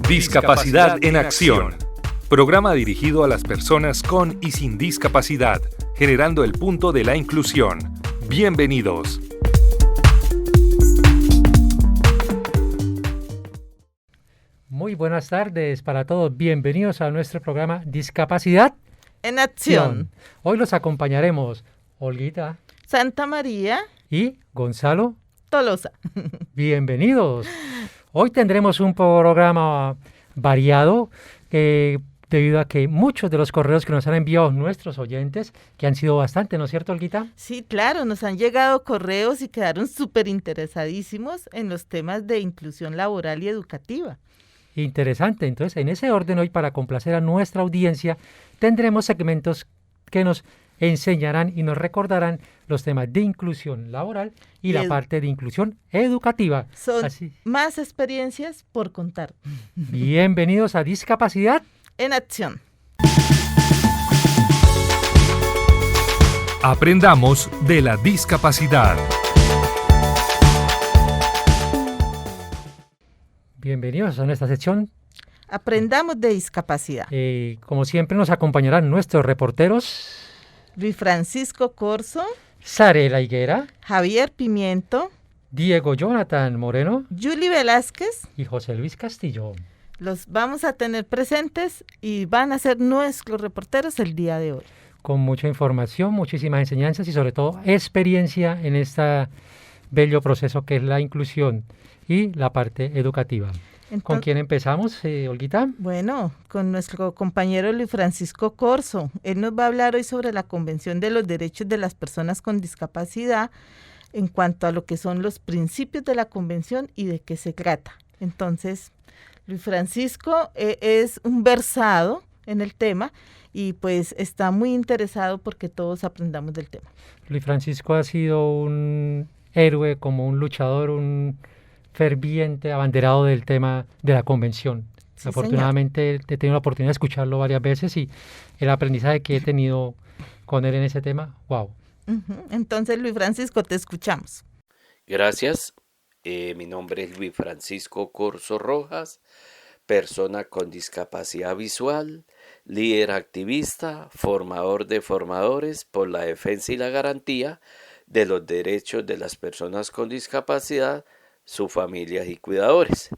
Discapacidad en Acción. Programa dirigido a las personas con y sin discapacidad, generando el punto de la inclusión. Bienvenidos. Muy buenas tardes para todos. Bienvenidos a nuestro programa Discapacidad en Acción. Hoy los acompañaremos Olguita Santa María y Gonzalo Tolosa. Bienvenidos. Hoy tendremos un programa variado debido a que muchos de los correos que nos han enviado nuestros oyentes, que han sido bastante, ¿no es cierto, Olguita? Sí, claro, nos han llegado correos y quedaron súper interesadísimos en los temas de inclusión laboral y educativa. Interesante. Entonces, en ese orden, hoy para complacer a nuestra audiencia, tendremos segmentos que nos enseñarán y nos recordarán los temas de inclusión laboral y la parte de inclusión educativa. Son más experiencias por contar. Bienvenidos a Discapacidad en Acción. Aprendamos de la discapacidad. Bienvenidos a nuestra sección. Aprendamos de discapacidad. Como siempre nos acompañarán nuestros reporteros. Luis Francisco Corso. Sarela Higuera. Javier Pimiento. Diego Jonathan Moreno. Yuli Velázquez. Y José Luis Castillo. Los vamos a tener presentes y van a ser nuestros reporteros el día de hoy. Con mucha información, muchísimas enseñanzas y sobre todo experiencia en este bello proceso que es la inclusión y la parte educativa. Entonces, ¿con quién empezamos, Olguita? Bueno, con nuestro compañero Luis Francisco Corso. Él nos va a hablar hoy sobre la Convención de los Derechos de las Personas con Discapacidad en cuanto a lo que son los principios de la Convención y de qué se trata. Entonces, Luis Francisco es un versado en el tema y pues está muy interesado porque todos aprendamos del tema. Luis Francisco ha sido un héroe, como un luchador, un ferviente abanderado del tema de la convención. Sí, afortunadamente he tenido la oportunidad de escucharlo varias veces y el aprendizaje que he tenido con él en ese tema, wow. Entonces, Luis Francisco, te escuchamos. Gracias. Mi nombre es Luis Francisco Corso Rojas, persona con discapacidad visual, líder activista, formador de formadores por la defensa y la garantía de los derechos de las personas con discapacidad, sus familias y cuidadores.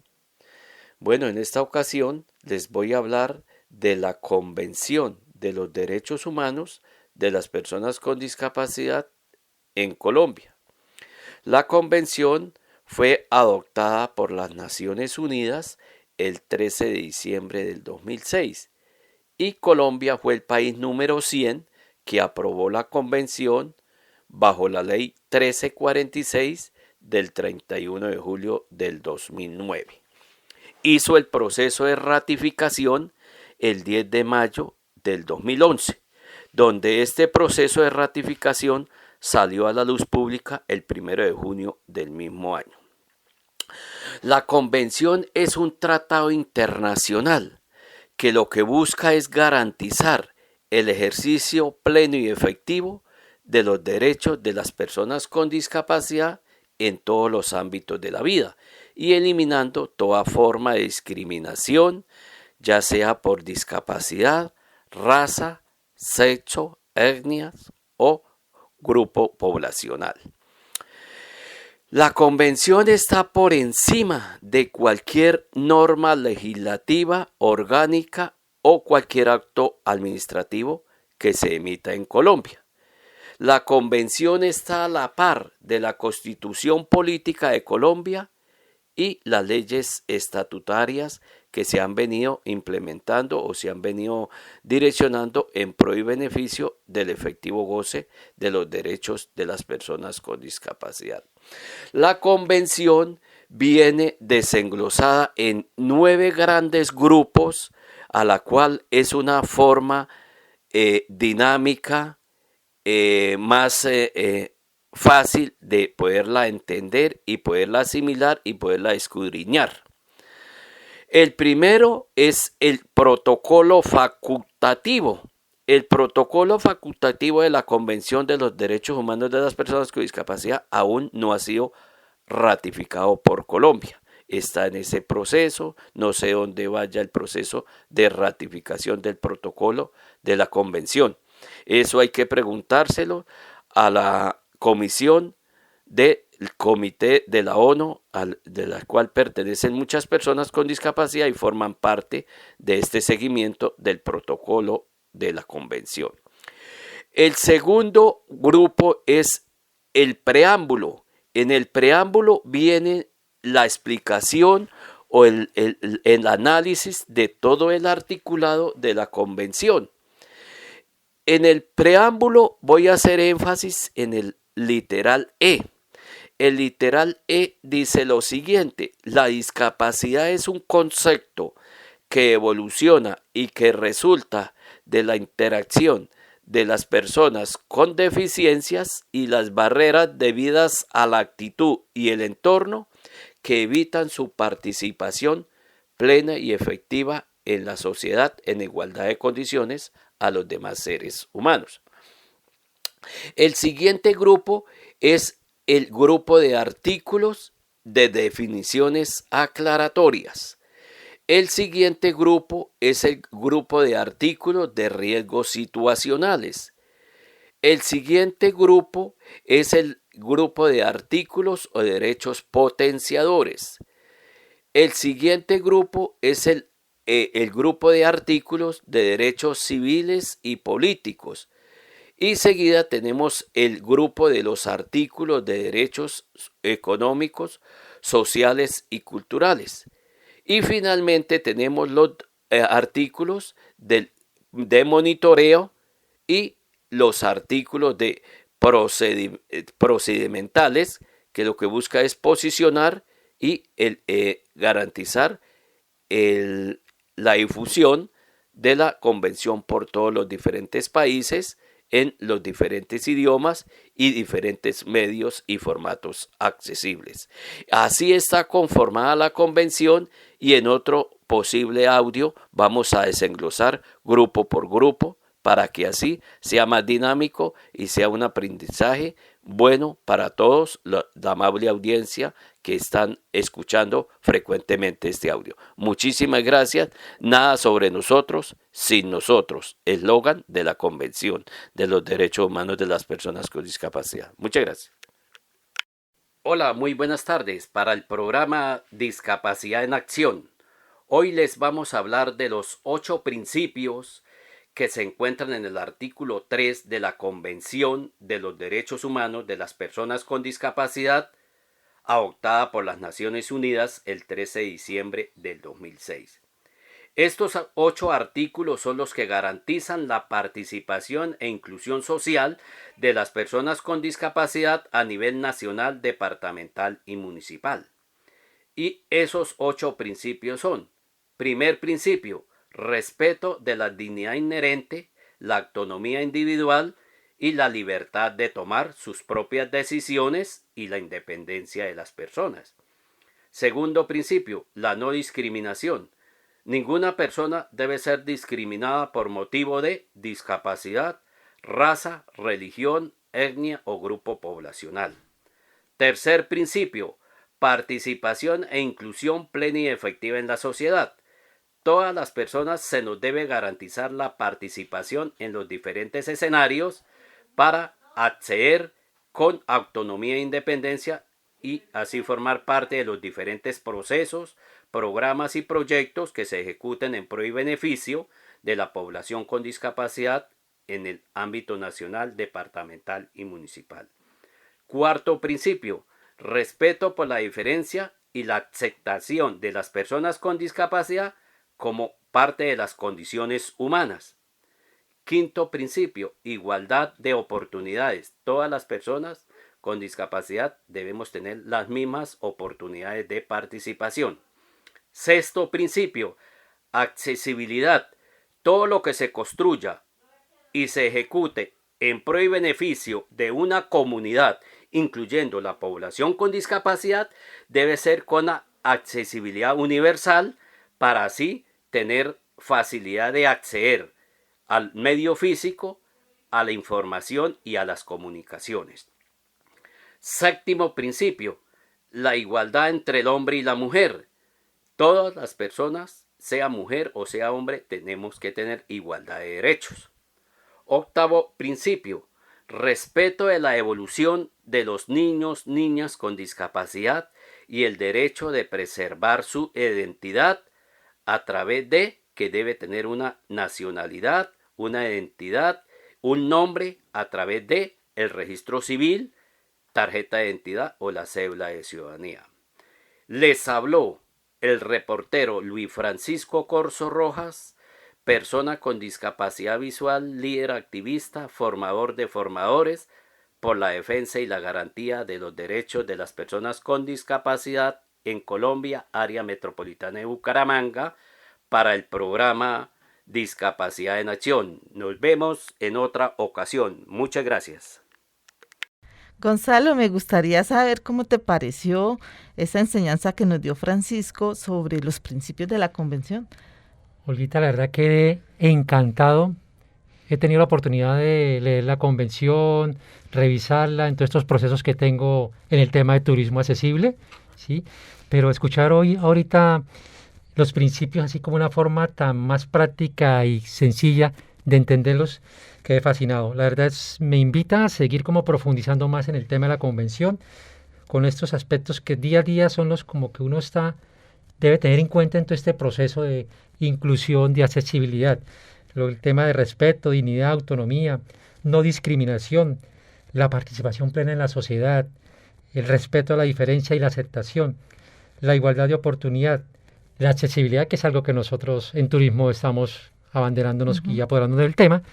Bueno, en esta ocasión les voy a hablar de la Convención de los Derechos Humanos de las Personas con Discapacidad en Colombia. La convención fue adoptada por las Naciones Unidas el 13 de diciembre del 2006 y Colombia fue el país número 100 que aprobó la convención bajo la ley 1346 del 31 de julio del 2009. Hizo el proceso de ratificación el 10 de mayo del 2011, donde este proceso de ratificación salió a la luz pública el 1 de junio del mismo año. La convención es un tratado internacional que lo que busca es garantizar el ejercicio pleno y efectivo de los derechos de las personas con discapacidad en todos los ámbitos de la vida y eliminando toda forma de discriminación, ya sea por discapacidad, raza, sexo, etnias o grupo poblacional. La convención está por encima de cualquier norma legislativa, orgánica o cualquier acto administrativo que se emita en Colombia. La convención está a la par de la Constitución Política de Colombia y las leyes estatutarias que se han venido implementando o se han venido direccionando en pro y beneficio del efectivo goce de los derechos de las personas con discapacidad. La convención viene desenglosada en 9 grandes grupos, a la cual es una forma dinámica, más fácil de poderla entender y poderla asimilar y poderla escudriñar. El primero es el protocolo facultativo. El protocolo facultativo de la Convención de los Derechos Humanos de las Personas con Discapacidad aún no ha sido ratificado por Colombia está en ese proceso, no sé dónde vaya el proceso de ratificación del protocolo de la convención. Eso hay que preguntárselo a la comisión del Comité de la ONU, de la cual pertenecen muchas personas con discapacidad y forman parte de este seguimiento del protocolo de la convención. El segundo grupo es el preámbulo. En el preámbulo viene la explicación o el análisis de todo el articulado de la convención. En el preámbulo voy a hacer énfasis en el literal E. El literal E dice lo siguiente: la discapacidad es un concepto que evoluciona y que resulta de la interacción de las personas con deficiencias y las barreras debidas a la actitud y el entorno que evitan su participación plena y efectiva en la sociedad en igualdad de condiciones a los demás seres humanos. El siguiente grupo es el grupo de artículos de definiciones aclaratorias. El siguiente grupo es el grupo de artículos de riesgos situacionales. El siguiente grupo es el grupo de artículos o derechos potenciadores. El siguiente grupo es el grupo de artículos de derechos civiles y políticos. Y seguida tenemos el grupo de los artículos de derechos económicos, sociales y culturales. Y finalmente tenemos los artículos de monitoreo y los artículos de procedimentales, que lo que busca es posicionar y garantizar la difusión de la convención por todos los diferentes países en los diferentes idiomas y diferentes medios y formatos accesibles. Así está conformada la convención, y en otro posible audio vamos a desenglosar grupo por grupo para que así sea más dinámico y sea un aprendizaje bueno para todos la amable audiencia que están escuchando frecuentemente este audio. Muchísimas gracias. Nada sobre nosotros sin nosotros. Eslogan de la Convención de los Derechos Humanos de las Personas con Discapacidad. Muchas gracias. Hola, muy buenas tardes. Para el programa Discapacidad en Acción, hoy les vamos a hablar de los 8 principios que se encuentran en el artículo 3 de la Convención de los Derechos Humanos de las Personas con Discapacidad, adoptada por las Naciones Unidas el 13 de diciembre del 2006. Estos 8 artículos son los que garantizan la participación e inclusión social de las personas con discapacidad a nivel nacional, departamental y municipal. Y esos 8 principios son: primer principio, respeto de la dignidad inherente, la autonomía individual y la libertad de tomar sus propias decisiones y la independencia de las personas. Segundo principio, la no discriminación. Ninguna persona debe ser discriminada por motivo de discapacidad, raza, religión, etnia o grupo poblacional. Tercer principio, participación e inclusión plena y efectiva en la sociedad. Todas las personas se nos debe garantizar la participación en los diferentes escenarios para acceder con autonomía e independencia y así formar parte de los diferentes procesos, programas y proyectos que se ejecuten en pro y beneficio de la población con discapacidad en el ámbito nacional, departamental y municipal. Cuarto principio, respeto por la diferencia y la aceptación de las personas con discapacidad como parte de las condiciones humanas. Quinto principio, igualdad de oportunidades. Todas las personas con discapacidad debemos tener las mismas oportunidades de participación. Sexto principio, accesibilidad. Todo lo que se construya y se ejecute en pro y beneficio de una comunidad, incluyendo la población con discapacidad, debe ser con accesibilidad universal para así tener facilidad de acceder al medio físico, a la información y a las comunicaciones. Séptimo principio, la igualdad entre el hombre y la mujer. Todas las personas, sea mujer o sea hombre, tenemos que tener igualdad de derechos. Octavo principio, respeto de la evolución de los niños, niñas con discapacidad y el derecho de preservar su identidad a través de que debe tener una nacionalidad, una identidad, un nombre a través de el registro civil, tarjeta de identidad o la cédula de ciudadanía. Les habló el reportero Luis Francisco Corzo Rojas, persona con discapacidad visual, líder activista, formador de formadores por la defensa y la garantía de los derechos de las personas con discapacidad en Colombia, área metropolitana de Bucaramanga, para el programa Discapacidad en Acción. Nos vemos en otra ocasión. Muchas gracias. Gonzalo, me gustaría saber cómo te pareció esa enseñanza que nos dio Francisco sobre los principios de la convención. Olguita, la verdad quedé encantado. He tenido la oportunidad de leer la convención, revisarla en todos estos procesos que tengo en el tema de turismo accesible, ¿sí? Pero escuchar hoy, ahorita, los principios así como una forma tan más práctica y sencilla de entenderlos, quedé fascinado. La verdad me invita a seguir como profundizando más en el tema de la convención, con estos aspectos que día a día son los como que uno debe tener en cuenta en todo este proceso de inclusión, de accesibilidad. El tema de respeto, dignidad, autonomía, no discriminación, la participación plena en la sociedad, el respeto a la diferencia y la aceptación, la igualdad de oportunidad, la accesibilidad, que es algo que nosotros en turismo estamos abanderándonos y apoderándonos del tema,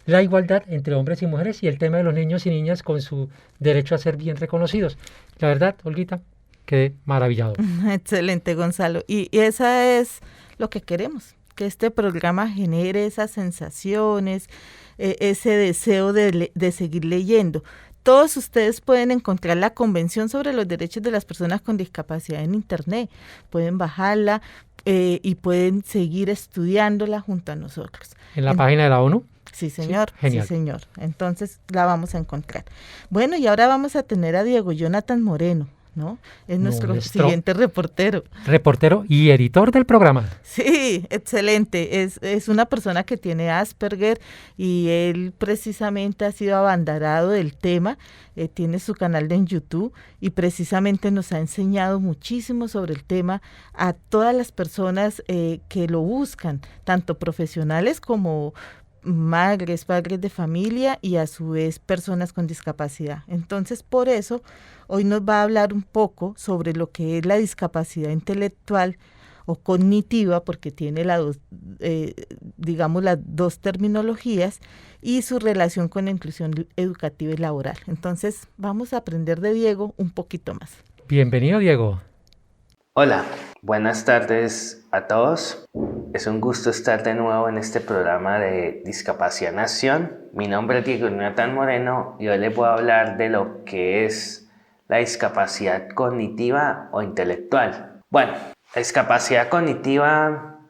la igualdad entre hombres y mujeres y el tema de los niños y niñas con su derecho a ser bien reconocidos. La verdad, Olguita, quedé maravillado. Excelente, Gonzalo. Y esa es lo que queremos, que este programa genere esas sensaciones, ese deseo de seguir leyendo. Todos ustedes pueden encontrar la Convención sobre los Derechos de las Personas con Discapacidad en Internet. Pueden bajarla y pueden seguir estudiándola junto a nosotros. ¿En la página de la ONU? Sí, señor. Sí, genial. Sí, señor. Entonces la vamos a encontrar. Bueno, y ahora vamos a tener a Diego Jonathan Moreno, ¿no? Es nuestro siguiente reportero. Reportero y editor del programa. Sí, excelente. Es una persona que tiene Asperger y él precisamente ha sido abanderado del tema. Tiene su canal en YouTube y precisamente nos ha enseñado muchísimo sobre el tema a todas las personas que lo buscan, tanto profesionales como madres, padres de familia y a su vez personas con discapacidad. Entonces, por eso, hoy nos va a hablar un poco sobre lo que es la discapacidad intelectual o cognitiva, porque tiene digamos las dos terminologías, y su relación con la inclusión educativa y laboral. Entonces, vamos a aprender de Diego un poquito más. Bienvenido, Diego. Hola, buenas tardes a todos. Es un gusto estar de nuevo en este programa de Discapacidad en Acción. Mi nombre es Diego Jonathan Moreno y hoy les voy a hablar de lo que es la discapacidad cognitiva o intelectual. Bueno, la discapacidad cognitiva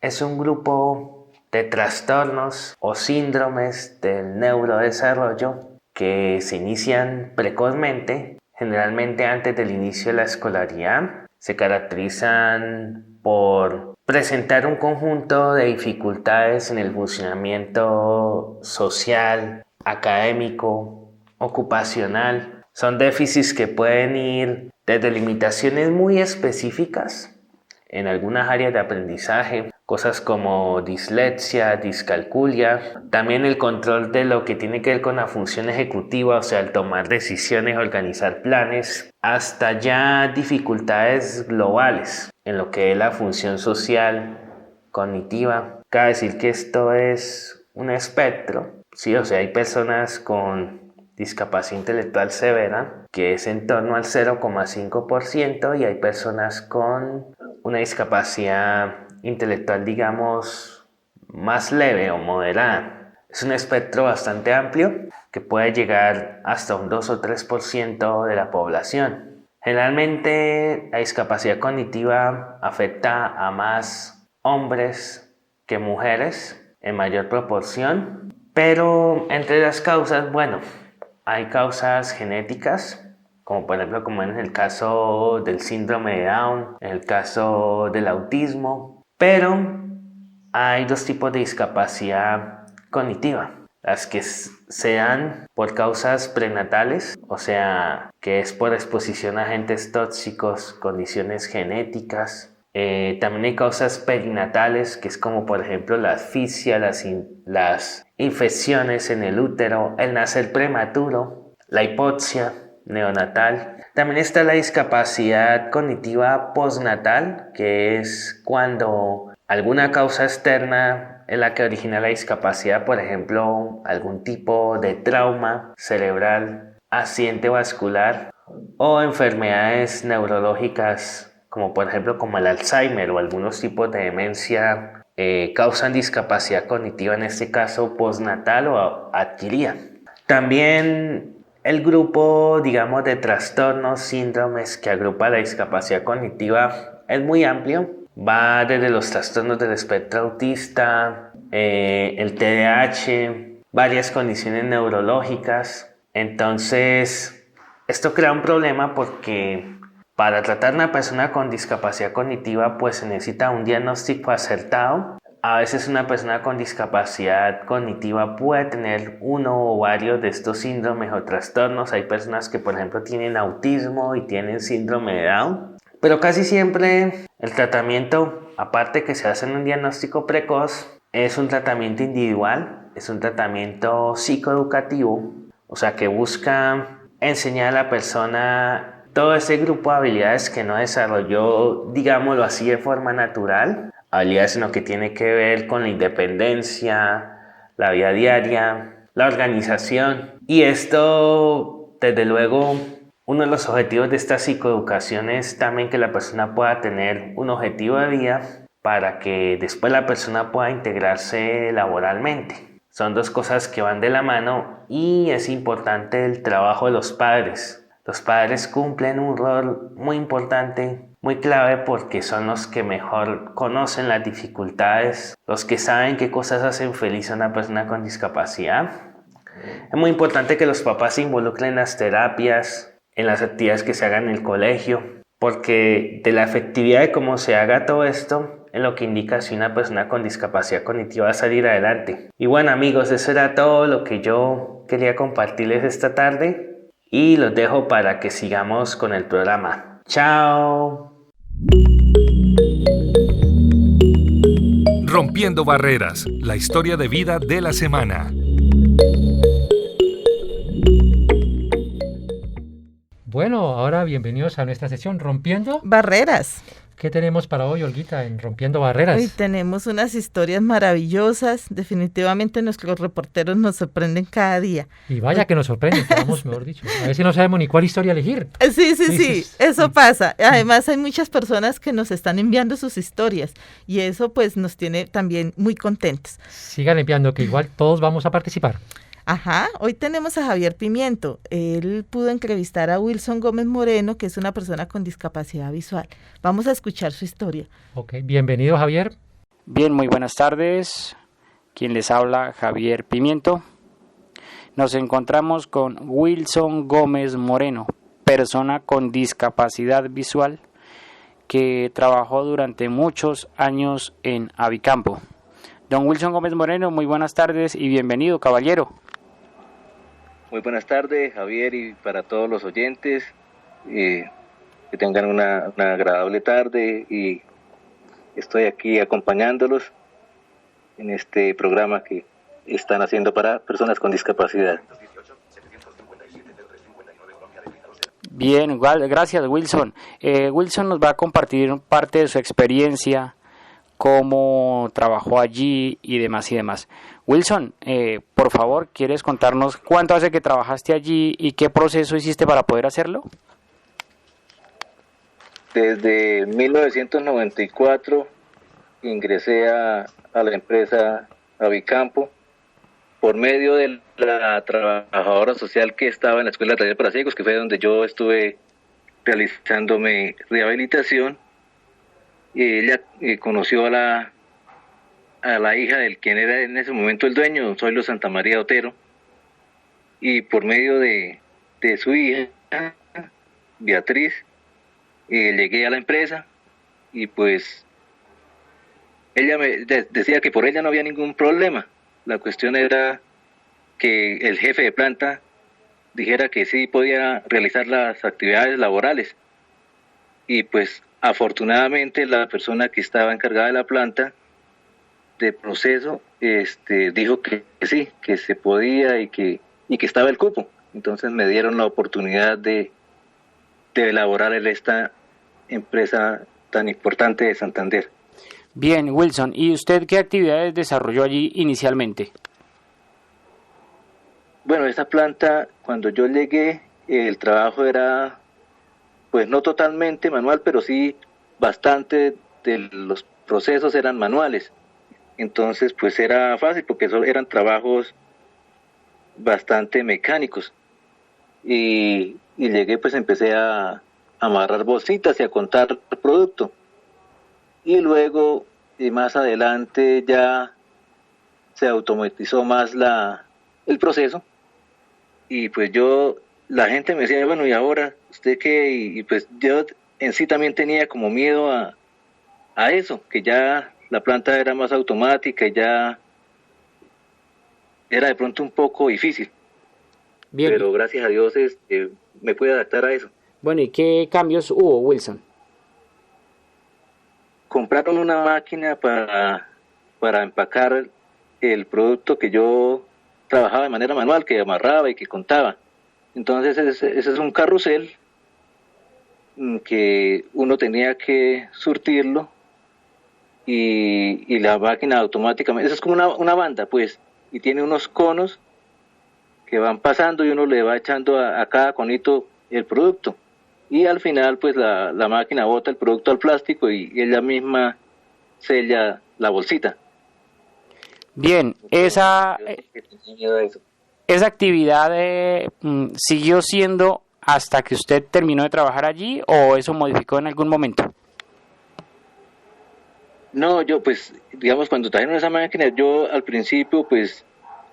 es un grupo de trastornos o síndromes del neurodesarrollo que se inician precozmente, generalmente antes del inicio de la escolaridad. Se caracterizan por presentar un conjunto de dificultades en el funcionamiento social, académico, ocupacional. Son déficits que pueden ir desde limitaciones muy específicas en algunas áreas de aprendizaje, cosas como dislexia, discalculia, también el control de lo que tiene que ver con la función ejecutiva, o sea, el tomar decisiones, organizar planes, hasta ya dificultades globales en lo que es la función social, cognitiva. Cabe decir que esto es un espectro, sí, o sea, hay personas con discapacidad intelectual severa, que es en torno al 0,5%, y hay personas con una discapacidad intelectual, digamos, más leve o moderada. Es un espectro bastante amplio que puede llegar hasta un 2 o 3% de la población. Generalmente la discapacidad cognitiva afecta a más hombres que mujeres en mayor proporción, pero entre las causas, bueno, hay causas genéticas, como por ejemplo como en el caso del síndrome de Down, en el caso del autismo, pero hay dos tipos de discapacidad cognitiva. Las que se dan por causas prenatales, o sea, que es por exposición a agentes tóxicos, condiciones genéticas. También hay causas perinatales, que es como por ejemplo la asfixia, las infecciones en el útero, el nacer prematuro, la hipoxia neonatal. También está la discapacidad cognitiva postnatal, que es cuando alguna causa externa es la que origina la discapacidad, por ejemplo, algún tipo de trauma cerebral, accidente vascular o enfermedades neurológicas, como por ejemplo como el Alzheimer o algunos tipos de demencia, causan discapacidad cognitiva, en este caso postnatal o adquirida. También el grupo, digamos, de trastornos, síndromes que agrupa la discapacidad cognitiva es muy amplio. Va desde los trastornos del espectro autista, el TDAH, varias condiciones neurológicas. Entonces, esto crea un problema porque para tratar a una persona con discapacidad cognitiva, pues se necesita un diagnóstico acertado. A veces una persona con discapacidad cognitiva puede tener uno o varios de estos síndromes o trastornos. Hay personas que, por ejemplo, tienen autismo y tienen síndrome de Down. Pero casi siempre el tratamiento, aparte que se hace en un diagnóstico precoz, es un tratamiento individual, es un tratamiento psicoeducativo, o sea que busca enseñar a la persona todo ese grupo de habilidades que no desarrolló, digámoslo así, de forma natural, habilidades en lo que tiene que ver con la independencia, la vida diaria, la organización. Y esto, desde luego, uno de los objetivos de esta psicoeducación es también que la persona pueda tener un objetivo de vida para que después la persona pueda integrarse laboralmente. Son dos cosas que van de la mano y es importante el trabajo de los padres. Los padres cumplen un rol muy importante, muy clave, porque son los que mejor conocen las dificultades, los que saben qué cosas hacen feliz a una persona con discapacidad. Es muy importante que los papás se involucren en las terapias, en las actividades que se hagan en el colegio, porque de la efectividad de cómo se haga todo esto es lo que indica si una persona con discapacidad cognitiva va a salir adelante. Y bueno, amigos, eso era todo lo que yo quería compartirles esta tarde y los dejo para que sigamos con el programa. ¡Chao! Rompiendo Barreras, la historia de vida de la semana. Bueno, ahora bienvenidos a nuestra sesión Rompiendo Barreras. ¿Qué tenemos para hoy, Olguita, en Rompiendo Barreras? Hoy tenemos unas historias maravillosas. Definitivamente nuestros reporteros nos sorprenden cada día. Y vaya que nos sorprenden, vamos, mejor dicho. A veces no sabemos ni cuál historia elegir. Sí, eso pasa. Además hay muchas personas que nos están enviando sus historias y eso pues nos tiene también muy contentos. Sigan enviando, que igual todos vamos a participar. Ajá, hoy tenemos a Javier Pimiento. Él pudo entrevistar a Wilson Gómez Moreno, que es una persona con discapacidad visual. Vamos a escuchar su historia. Ok, bienvenido, Javier. Bien, muy buenas tardes. Quien les habla, Javier Pimiento. Nos encontramos con Wilson Gómez Moreno, persona con discapacidad visual que trabajó durante muchos años en Avicampo. Don Wilson Gómez Moreno, muy buenas tardes y bienvenido, caballero. Muy buenas tardes, Javier, y para todos los oyentes, que tengan una agradable tarde, y estoy aquí acompañándolos en este programa que están haciendo para personas con discapacidad. Bien, igual, gracias, Wilson. Wilson nos va a compartir parte de su experiencia, cómo trabajó allí y demás y demás. Wilson, por favor, ¿quieres contarnos cuánto hace que trabajaste allí y qué proceso hiciste para poder hacerlo? Desde 1994 ingresé a la empresa Avicampo por medio de la trabajadora social que estaba en la Escuela de Taller para Ciegos, que fue donde yo estuve realizándome rehabilitación. Y ella conoció a la hija del quien era en ese momento el dueño, don Zoilo Santamaría Otero, y por medio de su hija Beatriz. Llegué a la empresa y pues ella me decía que por ella no había ningún problema. La cuestión era que el jefe de planta dijera que sí podía realizar las actividades laborales. Y pues afortunadamente la persona que estaba encargada de la planta de proceso dijo que sí, que se podía y que estaba el cupo. Entonces me dieron la oportunidad de elaborar en esta empresa tan importante de Santander. Bien, Wilson, ¿y usted qué actividades desarrolló allí inicialmente? Bueno, esta planta, cuando yo llegué, el trabajo era, pues no totalmente manual, pero sí bastante de los procesos eran manuales. Entonces, pues era fácil porque eran trabajos bastante mecánicos. Y llegué, pues empecé a amarrar bolsitas y a contar el producto. Y luego, y más adelante, ya se automatizó más el proceso. Y pues la gente me decía, bueno, ¿y ahora usted qué? Y pues yo en sí también tenía como miedo a eso, que ya la planta era más automática y ya era de pronto un poco difícil. Bien. Pero gracias a Dios me pude adaptar a eso. Bueno, ¿y qué cambios hubo, Wilson? Compraron una máquina para empacar el producto que yo trabajaba de manera manual, que amarraba y que contaba. Entonces ese es un carrusel que uno tenía que surtirlo y la máquina automáticamente, eso es como una banda pues, y tiene unos conos que van pasando y uno le va echando a cada conito el producto. Y al final pues la máquina bota el producto al plástico y ella misma sella la bolsita. Bien, esa actividad siguió siendo hasta que usted terminó de trabajar allí, ¿o eso modificó en algún momento? No, yo pues, digamos, cuando trajeron esa máquina, yo al principio pues,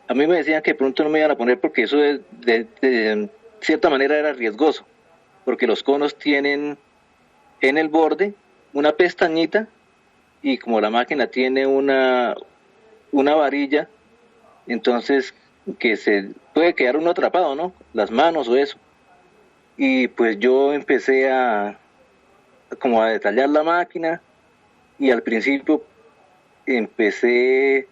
a mí me decían que pronto no me iban a poner porque eso de cierta manera era riesgoso, porque los conos tienen en el borde una pestañita y como la máquina tiene una varilla, entonces que se puede quedar uno atrapado, ¿no? Las manos o eso. Y pues yo empecé como a detallar la máquina y al principio empecé,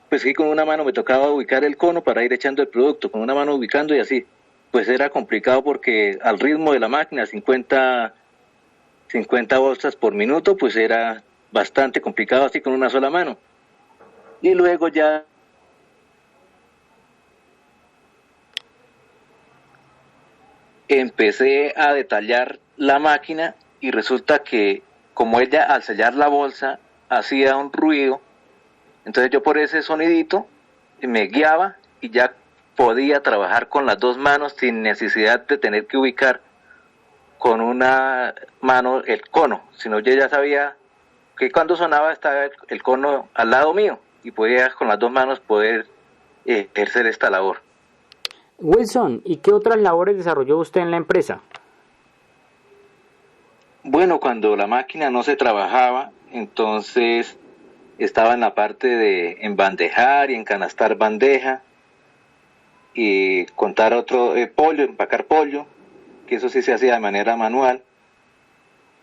pues sí, con una mano me tocaba ubicar el cono para ir echando el producto, con una mano ubicando y así. Pues era complicado porque al ritmo de la máquina, 50 bolsas por minuto, pues era bastante complicado así con una sola mano. Y luego ya empecé a detallar la máquina y resulta que como ella al sellar la bolsa hacía un ruido, entonces yo por ese sonidito me guiaba y ya podía trabajar con las dos manos sin necesidad de tener que ubicar con una mano el cono, sino yo ya sabía que cuando sonaba estaba el cono al lado mío y podía con las dos manos poder ejercer esta labor. Wilson, ¿y qué otras labores desarrolló usted en la empresa? Bueno, cuando la máquina no se trabajaba, entonces estaba en la parte de embandejar y encanastar bandeja y contar otro pollo, empacar pollo, que eso sí se hacía de manera manual.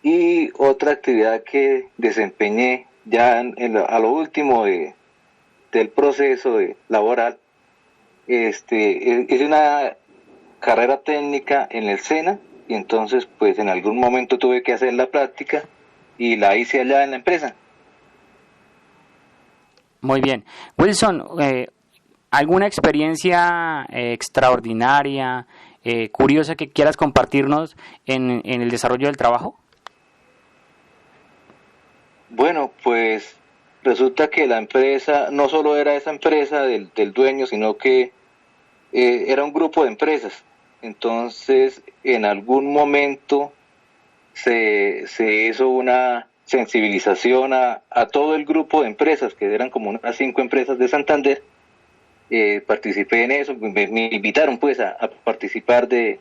Y otra actividad que desempeñé ya a lo último del proceso laboral, hice una carrera técnica en el SENA y entonces pues en algún momento tuve que hacer la práctica y la hice allá en la empresa. Muy bien. Wilson, ¿alguna experiencia extraordinaria, curiosa que quieras compartirnos en el desarrollo del trabajo? Bueno, pues resulta que la empresa no solo era esa empresa del dueño, sino que era un grupo de empresas. Entonces, en algún momento se hizo una sensibilización a todo el grupo de empresas, que eran como unas 5 empresas de Santander. Participé en eso, me invitaron pues a participar de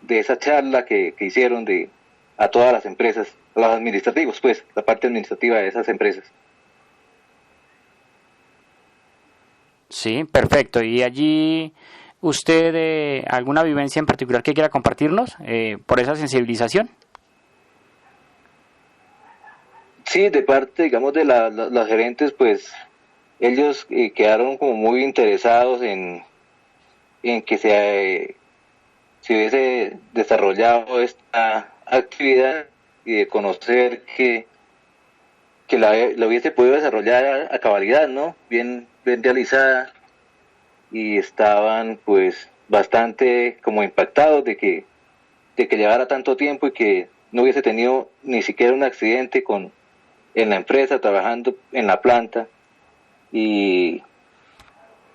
esa charla que hicieron a todas las empresas, a los administrativos, pues, la parte administrativa de esas empresas. Sí, perfecto. ¿Y allí usted alguna vivencia en particular que quiera compartirnos por esa sensibilización? Sí, de parte, digamos, de los gerentes, pues, ellos quedaron como muy interesados en que se hubiese desarrollado esta actividad y de conocer que la hubiese podido desarrollar a cabalidad, ¿no? Bien realizada, y estaban pues bastante como impactados de que llevara tanto tiempo y que no hubiese tenido ni siquiera un accidente en la empresa, trabajando en la planta, y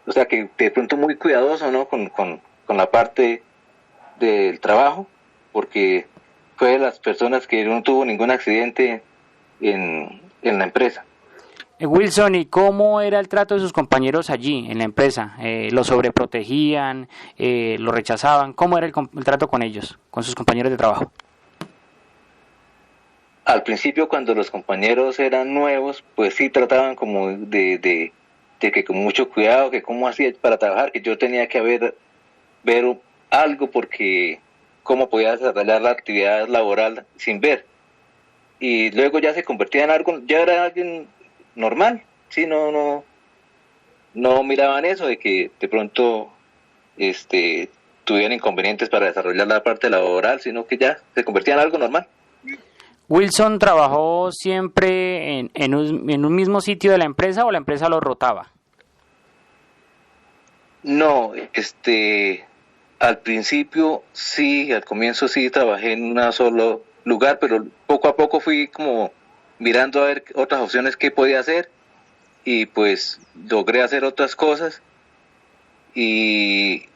o sea que de pronto muy cuidadoso, ¿no? con la parte del trabajo, porque fue de las personas que no tuvo ningún accidente en la empresa. Wilson, ¿y cómo era el trato de sus compañeros allí en la empresa? ¿Lo sobreprotegían? ¿Lo rechazaban? ¿Cómo era el trato con ellos, con sus compañeros de trabajo? Al principio, cuando los compañeros eran nuevos, pues sí trataban como de que con mucho cuidado, que cómo hacía para trabajar, que yo tenía que ver algo, porque cómo podía desarrollar la actividad laboral sin ver. Y luego ya se convertía en algo, ya era alguien normal, sí, no miraban eso de que de pronto tuvieran inconvenientes para desarrollar la parte laboral, sino que ya se convertía en algo normal. ¿Wilson trabajó siempre en un mismo sitio de la empresa o la empresa lo rotaba? No, al principio sí, al comienzo sí trabajé en un solo lugar, pero poco a poco fui como mirando a ver otras opciones que podía hacer, y pues logré hacer otras cosas, y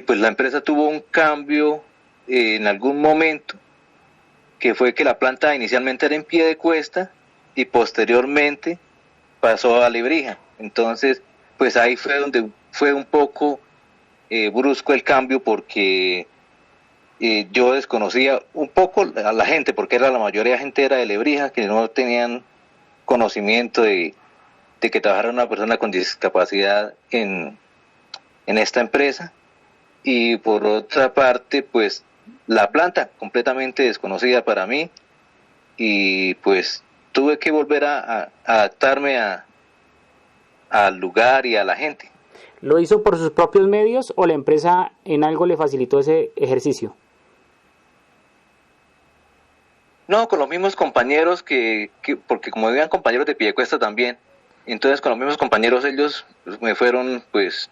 pues la empresa tuvo un cambio en algún momento, que fue que la planta inicialmente era en pie de cuesta y posteriormente pasó a Lebrija. Entonces pues ahí fue donde fue un poco brusco el cambio, porque yo desconocía un poco a la gente, porque la mayoría de gente era de Lebrija, que no tenían conocimiento de que trabajara una persona con discapacidad en esta empresa. Y por otra parte, pues la planta completamente desconocida para mí, y pues tuve que volver a adaptarme al lugar y a la gente. ¿Lo hizo por sus propios medios o la empresa en algo le facilitó ese ejercicio? No, con los mismos compañeros porque como eran compañeros de Piedecuesta también, entonces con los mismos compañeros ellos me fueron pues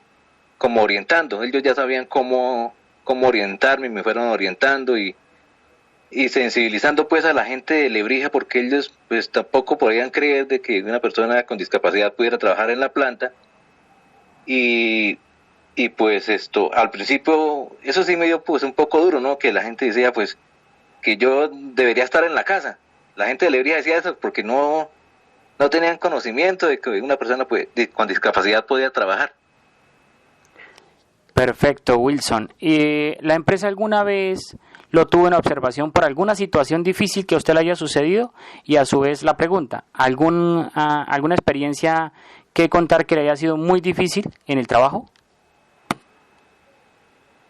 como orientando, ellos ya sabían cómo orientarme, me fueron orientando y sensibilizando pues a la gente de Lebrija, porque ellos pues tampoco podían creer de que una persona con discapacidad pudiera trabajar en la planta, y pues al principio eso sí me dio pues un poco duro, ¿no? Que la gente decía pues que yo debería estar en la casa. La gente de Lebrija decía eso porque no tenían conocimiento de que una persona con discapacidad podía trabajar. Perfecto, Wilson. ¿Y la empresa alguna vez lo tuvo en observación por alguna situación difícil que a usted le haya sucedido? Y a su vez la pregunta, ¿alguna experiencia que contar que le haya sido muy difícil en el trabajo?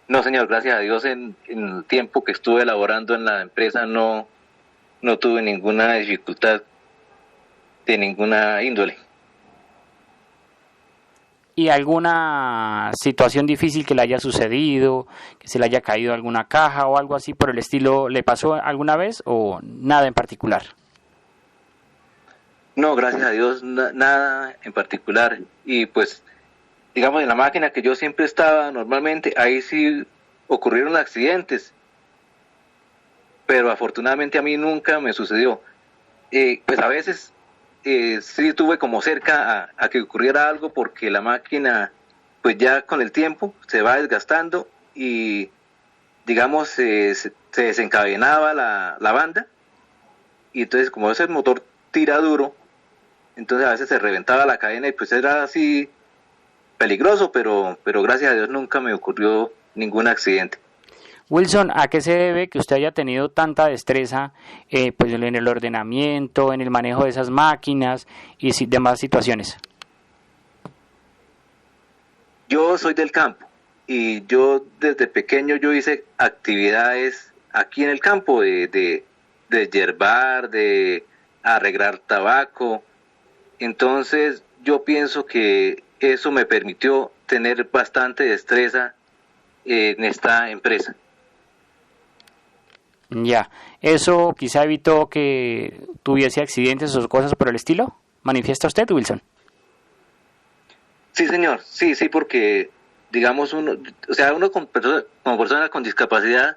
No, señor, gracias a Dios en el tiempo que estuve laborando en la empresa no tuve ninguna dificultad de ninguna índole. ¿Y alguna situación difícil que le haya sucedido, que se le haya caído alguna caja o algo así por el estilo, le pasó alguna vez o nada en particular? No, gracias a Dios, nada en particular. Y pues, digamos, en la máquina que yo siempre estaba normalmente, ahí sí ocurrieron accidentes, pero afortunadamente a mí nunca me sucedió. Pues a veces sí tuve como cerca a que ocurriera algo, porque la máquina pues ya con el tiempo se va desgastando y digamos se desencadenaba la banda, y entonces como ese motor tira duro, entonces a veces se reventaba la cadena y pues era así peligroso, pero gracias a Dios nunca me ocurrió ningún accidente. Wilson, ¿a qué se debe que usted haya tenido tanta destreza pues en el ordenamiento, en el manejo de esas máquinas y demás situaciones? Yo soy del campo y yo desde pequeño yo hice actividades aquí en el campo de yerbar, de arreglar tabaco. Entonces yo pienso que eso me permitió tener bastante destreza en esta empresa. Ya, ¿eso quizá evitó que tuviese accidentes o cosas por el estilo? ¿Manifiesta usted, Wilson? Sí, señor, sí, porque digamos uno como persona con discapacidad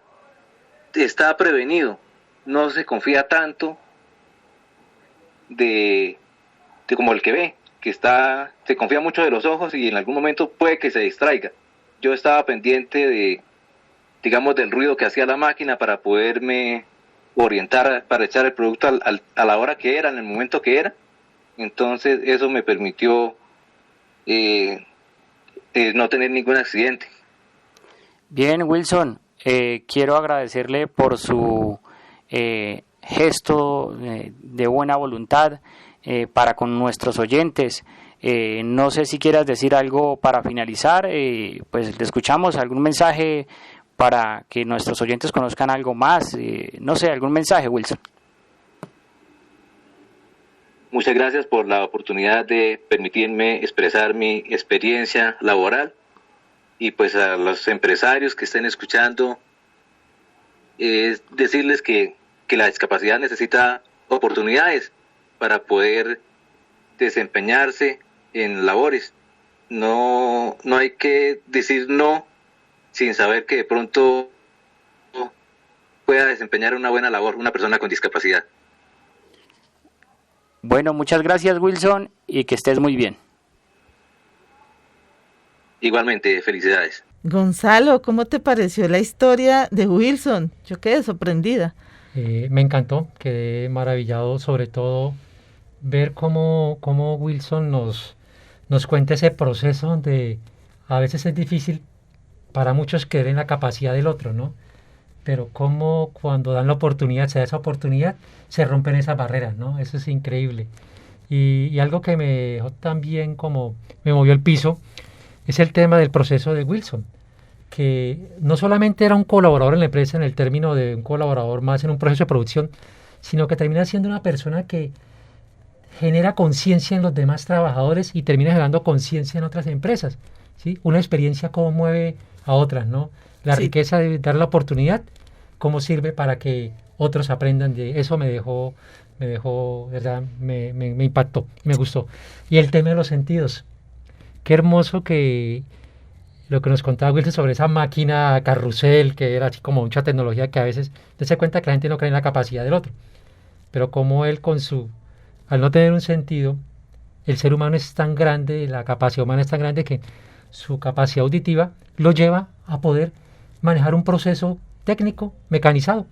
está prevenido, no se confía tanto de como el que ve, se confía mucho de los ojos y en algún momento puede que se distraiga. Yo estaba pendiente del ruido que hacía la máquina para poderme orientar para echar el producto a la hora que era, en el momento que era. Entonces eso me permitió no tener ningún accidente. Bien, Wilson, quiero agradecerle por su gesto de buena voluntad para con nuestros oyentes. No sé si quieras decir algo para finalizar, pues le escuchamos algún mensaje para que nuestros oyentes conozcan algo más, no sé, algún mensaje, Wilson. Muchas gracias por la oportunidad de permitirme expresar mi experiencia laboral y pues a los empresarios que estén escuchando, decirles que la discapacidad necesita oportunidades para poder desempeñarse en labores. No hay que decir no sin saber que de pronto pueda desempeñar una buena labor una persona con discapacidad. Bueno, muchas gracias, Wilson, y que estés muy bien. Igualmente, felicidades. Gonzalo, ¿cómo te pareció la historia de Wilson? Yo quedé sorprendida. Me encantó, quedé maravillado, sobre todo ver cómo Wilson nos cuenta ese proceso donde a veces es difícil para muchos creer en la capacidad del otro, ¿no? Pero cómo cuando dan la oportunidad, se da esa oportunidad, se rompen esas barreras, ¿no? Eso es increíble. Y algo que me dejó también como me movió el piso es el tema del proceso de Wilson, que no solamente era un colaborador en la empresa en el término de un colaborador más en un proceso de producción, sino que termina siendo una persona que genera conciencia en los demás trabajadores y termina generando conciencia en otras empresas, ¿sí? Una experiencia cómo mueve a otras, ¿no? La riqueza de dar la oportunidad, cómo sirve para que otros aprendan de eso. Me dejó, ¿verdad? Me impactó, me gustó. Y el tema de los sentidos, qué hermoso que lo que nos contaba Wilson sobre esa máquina carrusel, que era así como mucha tecnología que a veces se cuenta que la gente no cree en la capacidad del otro, pero como él al no tener un sentido, el ser humano es tan grande, la capacidad humana es tan grande que su capacidad auditiva lo lleva a poder manejar un proceso técnico, mecanizado,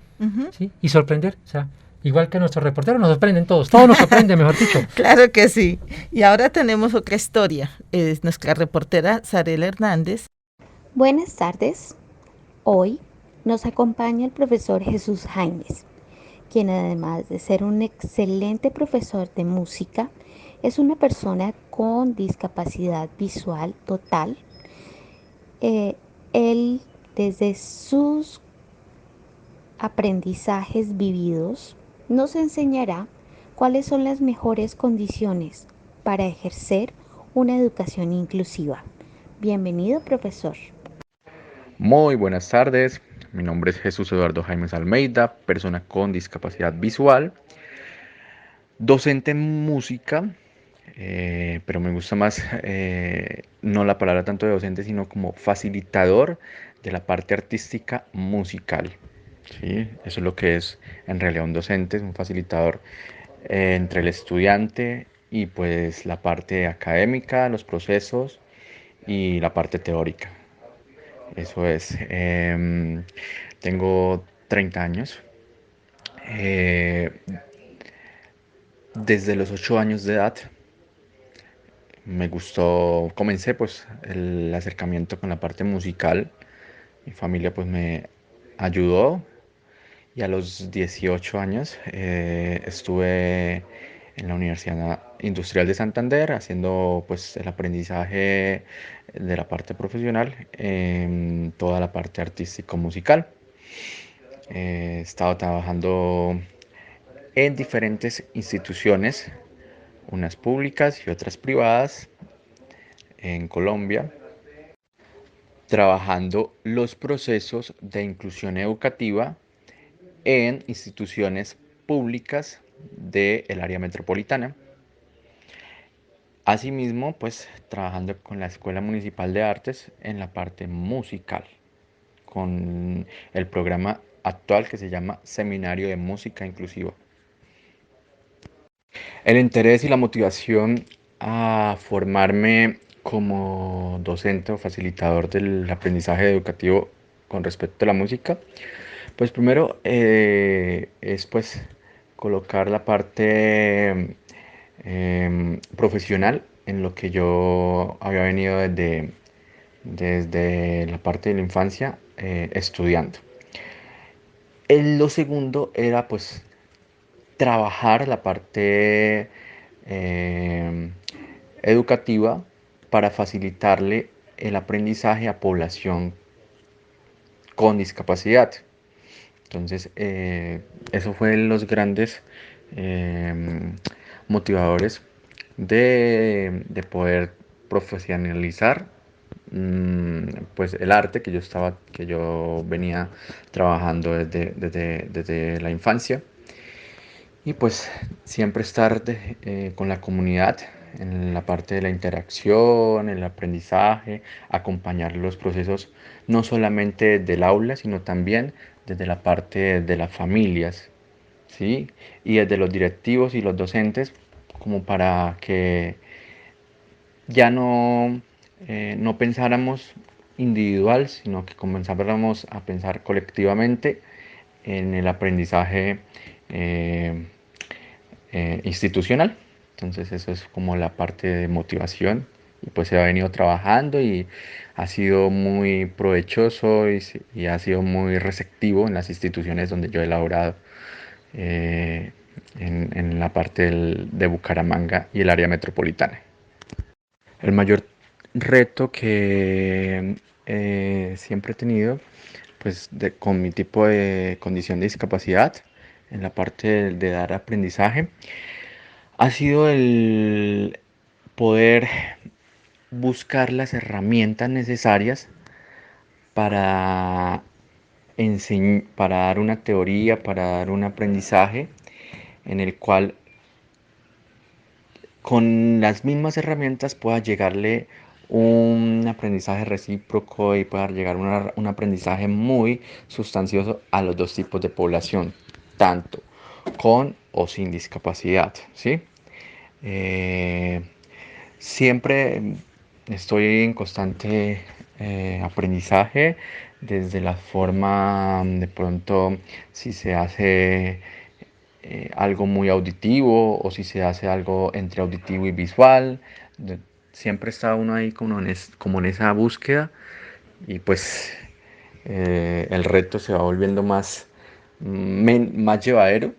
¿sí? Y sorprender, o sea, igual que nuestros reporteros nos sorprenden todos nos sorprende, mejor dicho. Claro que sí. Y ahora tenemos otra historia, es nuestra reportera Sarela Hernández. Buenas tardes. Hoy nos acompaña el profesor Jesús Jaimes, quien además de ser un excelente profesor de música, es una persona con discapacidad visual total. Él, desde sus aprendizajes vividos, nos enseñará cuáles son las mejores condiciones para ejercer una educación inclusiva. Bienvenido, profesor. Muy buenas tardes, mi nombre es Jesús Eduardo Jaimes Almeida, persona con discapacidad visual, docente en música, pero me gusta más no la palabra tanto de docente, sino como facilitador de la parte artística musical. ¿Sí? Eso es lo que es en realidad un docente, es un facilitador entre el estudiante y pues la parte académica, los procesos y la parte teórica. Eso es. Tengo 30 años. Desde los 8 años de edad me gustó, comencé pues el acercamiento con la parte musical. Mi familia pues me ayudó y a los 18 años estuve en la Universidad Industrial de Santander haciendo pues el aprendizaje de la parte profesional en toda la parte artístico-musical. He estado trabajando en diferentes instituciones, unas públicas y otras privadas en Colombia, trabajando los procesos de inclusión educativa en instituciones públicas del área metropolitana. Asimismo, pues trabajando con la Escuela Municipal de Artes en la parte musical, con el programa actual que se llama Seminario de Música Inclusiva. El interés y la motivación a formarme como docente o facilitador del aprendizaje educativo con respecto a la música, pues primero es pues colocar la parte profesional en lo que yo había venido desde la parte de la infancia estudiando. Lo segundo era pues trabajar la parte educativa para facilitarle el aprendizaje a población con discapacidad. Entonces, eso fue los grandes motivadores de poder profesionalizar pues el arte que yo venía trabajando desde la infancia. Y pues siempre estar con la comunidad en la parte de la interacción, el aprendizaje, acompañar los procesos no solamente del aula, sino también desde la parte de las familias, ¿sí? Y desde los directivos y los docentes, como para que ya no pensáramos individual, sino que comenzáramos a pensar colectivamente en el aprendizaje institucional. Entonces eso es como la parte de motivación y pues se ha venido trabajando y ha sido muy provechoso y ha sido muy receptivo en las instituciones donde yo he elaborado en la parte de Bucaramanga y el área metropolitana. El mayor reto que siempre he tenido pues con mi tipo de condición de discapacidad en la parte de dar aprendizaje ha sido el poder buscar las herramientas necesarias para para dar una teoría, para dar un aprendizaje en el cual con las mismas herramientas pueda llegarle un aprendizaje recíproco y pueda llegar un aprendizaje muy sustancioso a los dos tipos de población, tanto con o sin discapacidad, ¿sí? Siempre estoy en constante aprendizaje desde la forma de pronto si se hace algo muy auditivo o si se hace algo entre auditivo y visual. Siempre está uno ahí como en esa búsqueda y pues el reto se va volviendo más llevadero.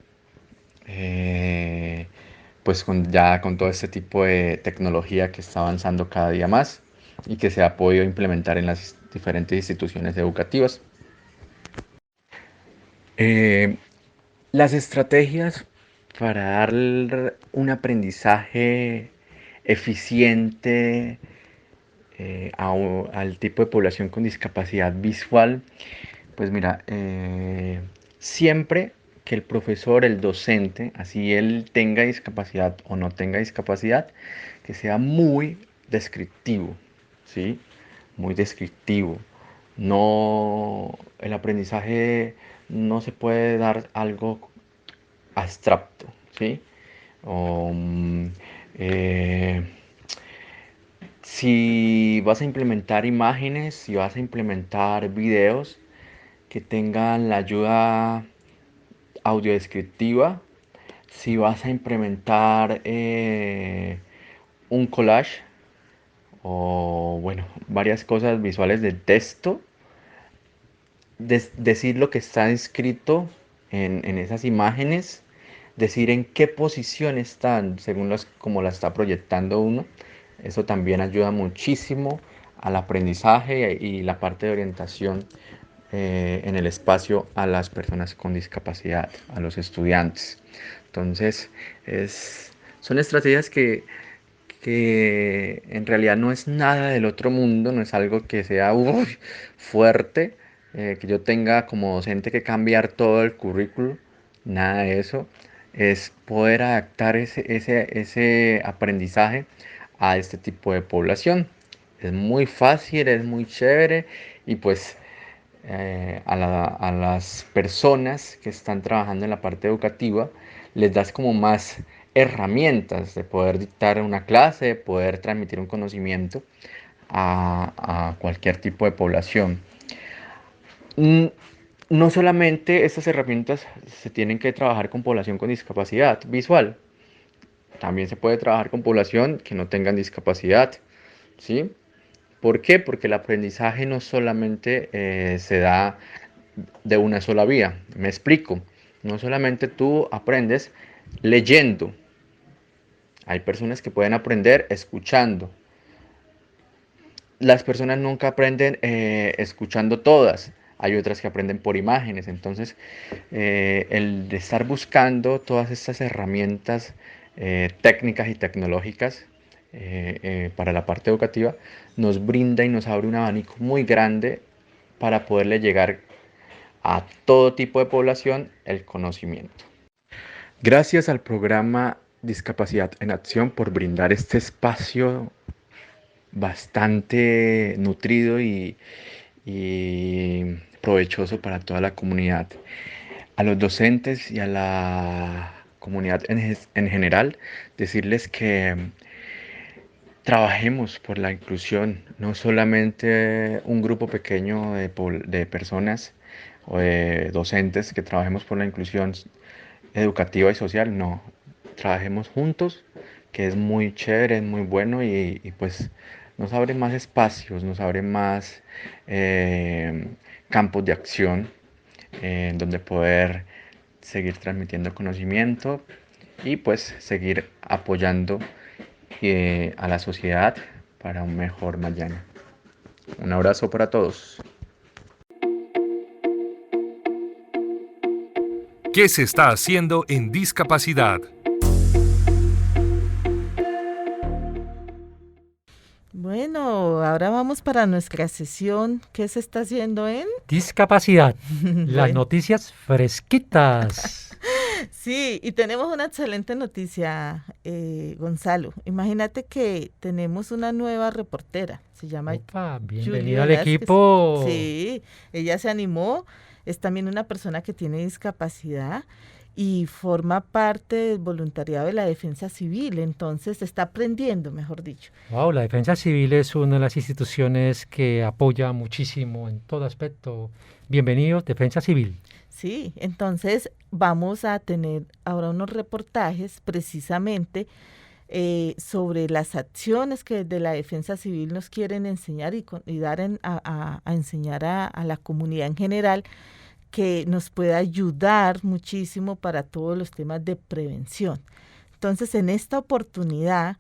Pues ya con todo este tipo de tecnología que está avanzando cada día más y que se ha podido implementar en las diferentes instituciones educativas. Las estrategias para dar un aprendizaje eficiente al tipo de población con discapacidad visual, pues mira, siempre que el profesor, el docente, así él tenga discapacidad o no tenga discapacidad, que sea muy descriptivo, ¿sí? Muy descriptivo. No, el aprendizaje no se puede dar algo abstracto, ¿sí? O, eh, si vas a implementar imágenes, si vas a implementar videos que tengan la ayuda audiodescriptiva, si vas a implementar un collage o bueno, varias cosas visuales de texto, decir lo que está escrito en esas imágenes, decir en qué posición están según como la está proyectando uno. Eso también ayuda muchísimo al aprendizaje y la parte de orientación en el espacio a las personas con discapacidad, a los estudiantes. Entonces, son estrategias que en realidad no es nada del otro mundo, no es algo que sea fuerte, que yo tenga como docente que cambiar todo el currículo, nada de eso. Es poder adaptar ese aprendizaje a este tipo de población. Es muy fácil, es muy chévere y pues a las personas que están trabajando en la parte educativa les das como más herramientas de poder dictar una clase, de poder transmitir un conocimiento a cualquier tipo de población. No solamente estas herramientas se tienen que trabajar con población con discapacidad visual, también se puede trabajar con población que no tengan discapacidad, ¿sí? ¿Por qué? Porque el aprendizaje no solamente se da de una sola vía. Me explico. No solamente tú aprendes leyendo. Hay personas que pueden aprender escuchando. Las personas nunca aprenden escuchando todas. Hay otras que aprenden por imágenes. Entonces, el de estar buscando todas estas herramientas técnicas y tecnológicas para la parte educativa nos brinda y nos abre un abanico muy grande para poderle llegar a todo tipo de población el conocimiento. Gracias al programa Discapacidad en Acción por brindar este espacio bastante nutrido y provechoso para toda la comunidad. A los docentes y a la comunidad en general, decirles que trabajemos por la inclusión, no solamente un grupo pequeño de personas o de docentes que trabajemos por la inclusión educativa y social, no, trabajemos juntos, que es muy chévere, es muy bueno y pues nos abre más espacios, nos abre más campos de acción en donde poder seguir transmitiendo conocimiento y pues seguir apoyando a la sociedad para un mejor mañana. Un abrazo para todos. ¿Qué se está haciendo en discapacidad? Bueno, ahora vamos para nuestra sesión. ¿Qué se está haciendo en? Discapacidad. Las Bueno. noticias fresquitas. Sí, y tenemos una excelente noticia, Gonzalo. Imagínate que tenemos una nueva reportera. Se llama Opa, Julie bienvenida al Velázquez. equipo. Sí, ella se animó. Es también una persona que tiene discapacidad y forma parte del voluntariado de la Defensa Civil. Entonces está aprendiendo, mejor dicho. Wow, la Defensa Civil es una de las instituciones que apoya muchísimo en todo aspecto. Bienvenidos, Defensa Civil. Sí, entonces vamos a tener ahora unos reportajes precisamente sobre las acciones que desde la Defensa Civil nos quieren enseñar y dar a enseñar a la comunidad en general, que nos puede ayudar muchísimo para todos los temas de prevención. Entonces, en esta oportunidad,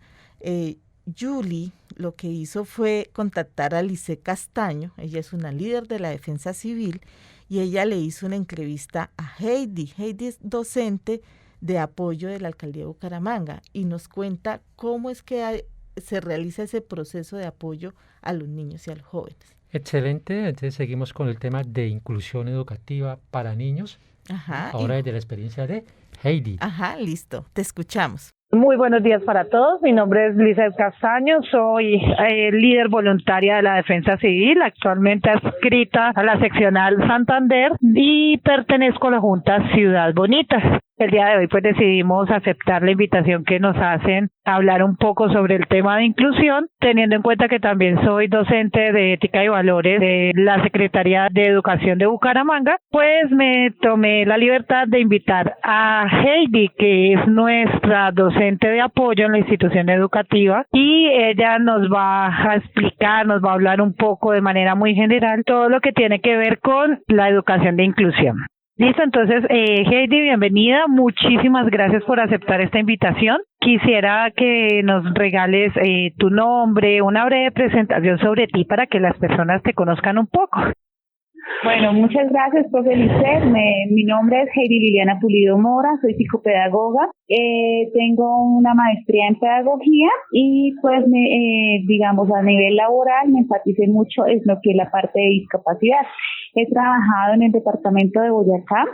Julie lo que hizo fue contactar a Lice Castaño. Ella es una líder de la Defensa Civil y ella le hizo una entrevista a Heidi. Heidi es docente de apoyo de la Alcaldía de Bucaramanga y nos cuenta cómo es que se realiza ese proceso de apoyo a los niños y a los jóvenes. Excelente, entonces seguimos con el tema de inclusión educativa para niños. Ajá. Ahora desde la experiencia de Heidi. Ajá, listo, te escuchamos. Muy buenos días para todos. Mi nombre es Lizeth Castaño, soy líder voluntaria de la Defensa Civil, actualmente adscrita a la seccional Santander y pertenezco a la Junta Ciudad Bonita. El día de hoy pues decidimos aceptar la invitación que nos hacen a hablar un poco sobre el tema de inclusión, teniendo en cuenta que también soy docente de ética y valores de la Secretaría de Educación de Bucaramanga, pues me tomé la libertad de invitar a Heidi, que es nuestra docente de apoyo en la institución educativa, y ella nos va a explicar, nos va a hablar un poco de manera muy general todo lo que tiene que ver con la educación de inclusión. Listo, entonces Heidi, bienvenida, muchísimas gracias por aceptar esta invitación. Quisiera que nos regales tu nombre, una breve presentación sobre ti para que las personas te conozcan un poco. Bueno, muchas gracias, profe Lisset. Mi nombre es Heidi Liliana Pulido Mora, soy psicopedagoga, tengo una maestría en pedagogía y pues digamos a nivel laboral me enfaticé mucho en lo que es la parte de discapacidad. He trabajado en el departamento de Boyacá,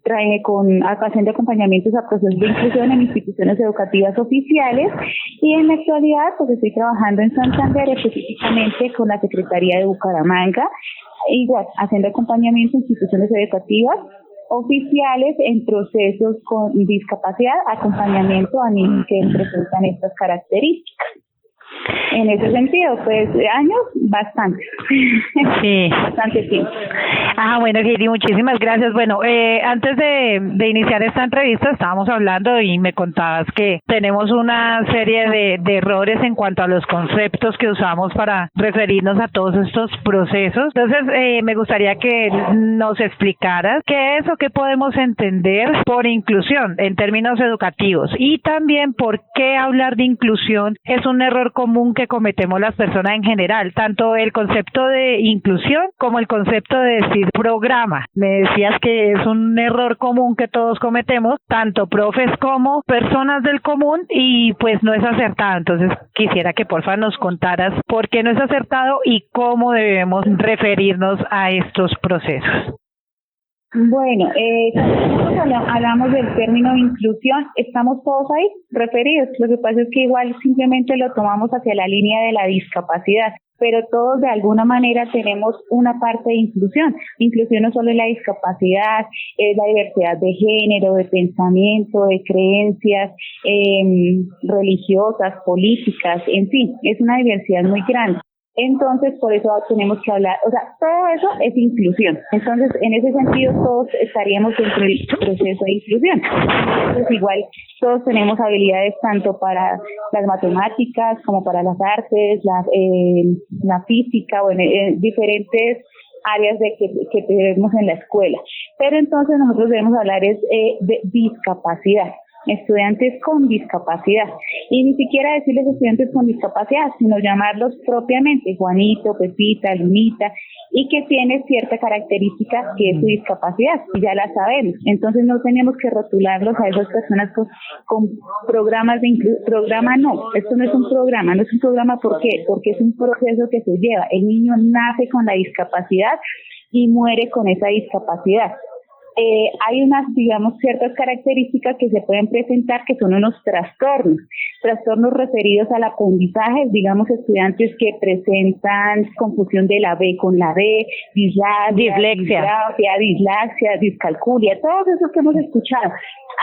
trabajé haciendo acompañamientos a procesos de inclusión en instituciones educativas oficiales y en la actualidad pues estoy trabajando en Santander, específicamente con la Secretaría de Bucaramanga, igual haciendo acompañamiento a instituciones educativas oficiales en procesos con discapacidad, acompañamiento a niños que presentan estas características. En ese sentido, pues, años, bastante. Sí. Bastante tiempo. Bueno, Heidi, muchísimas gracias. Bueno, antes de iniciar esta entrevista estábamos hablando y me contabas que tenemos una serie de errores en cuanto a los conceptos que usamos para referirnos a todos estos procesos. Entonces, me gustaría que nos explicaras qué es o qué podemos entender por inclusión en términos educativos y también por qué hablar de inclusión es un error común que cometemos las personas en general, tanto el concepto de inclusión como el concepto de decir programa. Me decías que es un error común que todos cometemos, tanto profes como personas del común, y pues no es acertado. Entonces quisiera que porfa nos contaras por qué no es acertado y cómo debemos referirnos a estos procesos. Bueno, cuando hablamos del término inclusión, estamos todos ahí referidos. Lo que pasa es que igual simplemente lo tomamos hacia la línea de la discapacidad, pero todos de alguna manera tenemos una parte de inclusión. Inclusión no solo es la discapacidad, es la diversidad de género, de pensamiento, de creencias religiosas, políticas, en fin, es una diversidad muy grande. Entonces, por eso tenemos que hablar, o sea, todo eso es inclusión. Entonces, en ese sentido, todos estaríamos dentro del proceso de inclusión. Entonces, igual, todos tenemos habilidades tanto para las matemáticas como para las artes, la física, bueno, diferentes áreas que tenemos en la escuela. Pero entonces nosotros debemos hablar de discapacidad. Estudiantes con discapacidad, y ni siquiera decirles estudiantes con discapacidad, sino llamarlos propiamente Juanito, Pepita, Lunita, y que tiene cierta característica que es su discapacidad, y ya la sabemos. Entonces no tenemos que rotularlos a esas personas con programas de programa. No, esto no es un programa, no es un programa. ¿Por qué? Porque es un proceso que se lleva. El niño nace con la discapacidad y muere con esa discapacidad. Hay unas, digamos, ciertas características que se pueden presentar que son unos trastornos referidos al aprendizaje, digamos, estudiantes que presentan confusión de la B con la D, dislexia, discalculia, todos esos que hemos escuchado.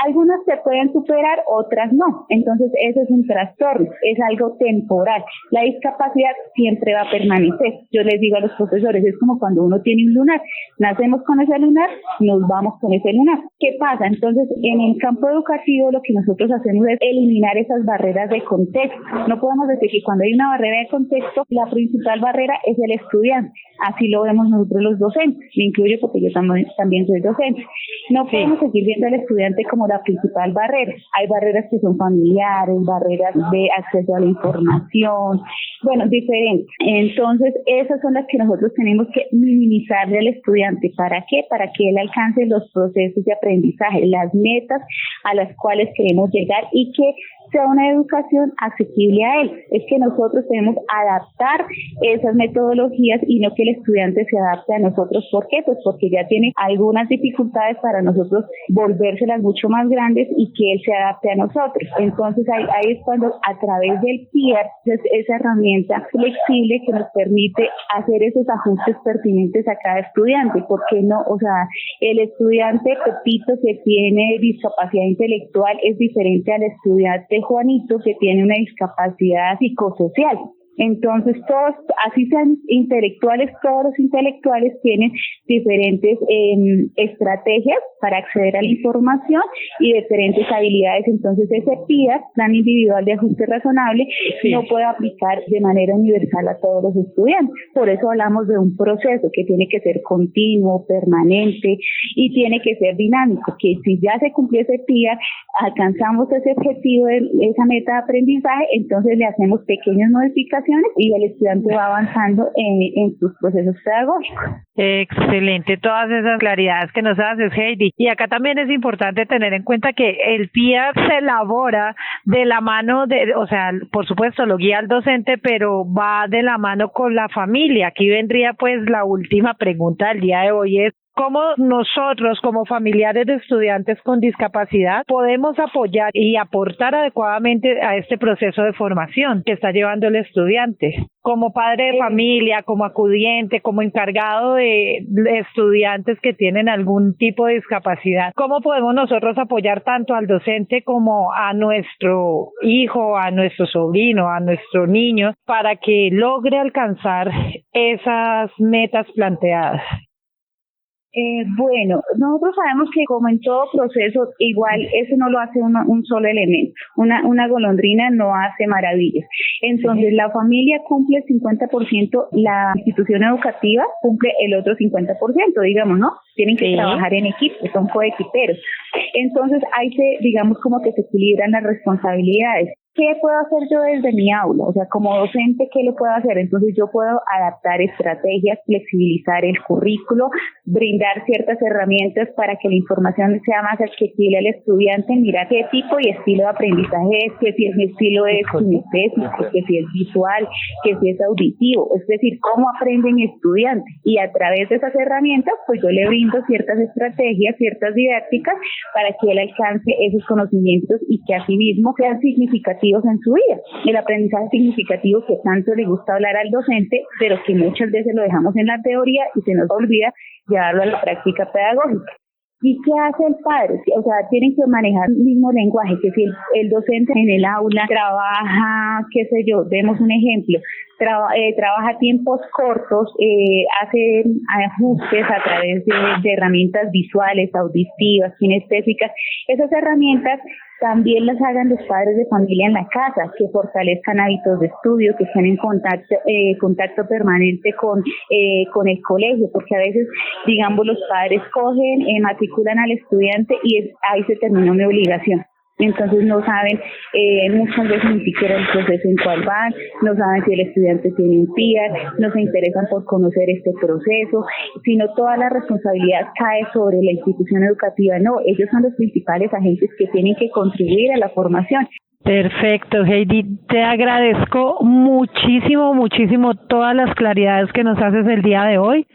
Algunas se pueden superar, otras no. Entonces, ese es un trastorno, es algo temporal. La discapacidad siempre va a permanecer. Yo les digo a los profesores, es como cuando uno tiene un lunar. Nacemos con ese lunar, nos vamos con ese lunar. ¿Qué pasa? Entonces, en el campo educativo, lo que nosotros hacemos es eliminar esas barreras de contexto. No podemos decir que cuando hay una barrera de contexto, la principal barrera es el estudiante. Así lo vemos nosotros los docentes. Me incluyo porque yo también soy docente. No podemos seguir viendo al estudiante como la principal barrera. Hay barreras que son familiares, barreras de acceso a la información, bueno, diferentes. Entonces, esas son las que nosotros tenemos que minimizarle al estudiante. ¿Para qué? Para que él alcance los procesos de aprendizaje, las metas a las cuales queremos llegar y que sea una educación asequible a él. Es que nosotros debemos adaptar esas metodologías y no que el estudiante se adapte a nosotros. ¿Por qué? Pues porque ya tiene algunas dificultades para nosotros volvérselas mucho mucho más grandes y que él se adapte a nosotros. Entonces ahí es cuando a través del PIAR, es esa herramienta flexible que nos permite hacer esos ajustes pertinentes a cada estudiante. ¿Por qué no? O sea, el estudiante Pepito que tiene discapacidad intelectual es diferente al estudiante Juanito que tiene una discapacidad psicosocial. Entonces, todos, así sean intelectuales, todos los intelectuales tienen diferentes estrategias para acceder a la información y diferentes habilidades. Entonces, ese PIAR, Plan Individual de Ajuste Razonable, no puede aplicar de manera universal a todos los estudiantes. Por eso hablamos de un proceso que tiene que ser continuo, permanente y tiene que ser dinámico, que si ya se cumplió ese PIAR, alcanzamos ese objetivo, esa meta de aprendizaje, entonces le hacemos pequeñas modificaciones y el estudiante va avanzando en sus procesos pedagógicos. Excelente, todas esas claridades que nos haces, Heidi. Y acá también es importante tener en cuenta que el PIAR se elabora de la mano o sea, por supuesto lo guía al docente, pero va de la mano con la familia. Aquí vendría pues la última pregunta del día de hoy, es ¿cómo nosotros, como familiares de estudiantes con discapacidad, podemos apoyar y aportar adecuadamente a este proceso de formación que está llevando el estudiante? Como padre de familia, como acudiente, como encargado de estudiantes que tienen algún tipo de discapacidad, ¿cómo podemos nosotros apoyar tanto al docente como a nuestro hijo, a nuestro sobrino, a nuestro niño, para que logre alcanzar esas metas planteadas? Bueno, nosotros sabemos que como en todo proceso, igual eso no lo hace un solo elemento. Una golondrina no hace maravillas. Entonces, la familia cumple el 50%, la institución educativa cumple el otro 50%, digamos, ¿no? Tienen que trabajar en equipo, son coequiperos. Entonces, ahí digamos como que se equilibran las responsabilidades. ¿Qué puedo hacer yo desde mi aula? O sea, como docente, ¿qué le puedo hacer? Entonces yo puedo adaptar estrategias, flexibilizar el currículo, brindar ciertas herramientas para que la información sea más accesible al estudiante, mirar qué tipo y estilo de aprendizaje es, que si el estilo es kinestésico, que si es visual, que si es auditivo, es decir, cómo aprende mi estudiante. Y a través de esas herramientas, pues yo le brindo ciertas estrategias, ciertas didácticas para que él alcance esos conocimientos y que asimismo sean significativos en su vida. El aprendizaje significativo que tanto le gusta hablar al docente, pero que muchas veces lo dejamos en la teoría y se nos olvida llevarlo a la práctica pedagógica. ¿Y qué hace el padre? O sea, tienen que manejar el mismo lenguaje, que si el docente en el aula trabaja, qué sé yo, demos un ejemplo, trabaja tiempos cortos, hace ajustes a través de herramientas visuales, auditivas, kinestésicas. Esas herramientas también las hagan los padres de familia en la casa, que fortalezcan hábitos de estudio, que estén en contacto permanente con el colegio, porque a veces, digamos, los padres cogen, matriculan al estudiante y ahí se termina mi obligación. Entonces no saben muchas veces ni siquiera el proceso en cual van, no saben si el estudiante tiene un PIAR, no se interesan por conocer este proceso, sino toda la responsabilidad cae sobre la institución educativa. No, ellos son los principales agentes que tienen que contribuir a la formación. Perfecto, Heidi, te agradezco muchísimo todas las claridades que nos haces el día de hoy.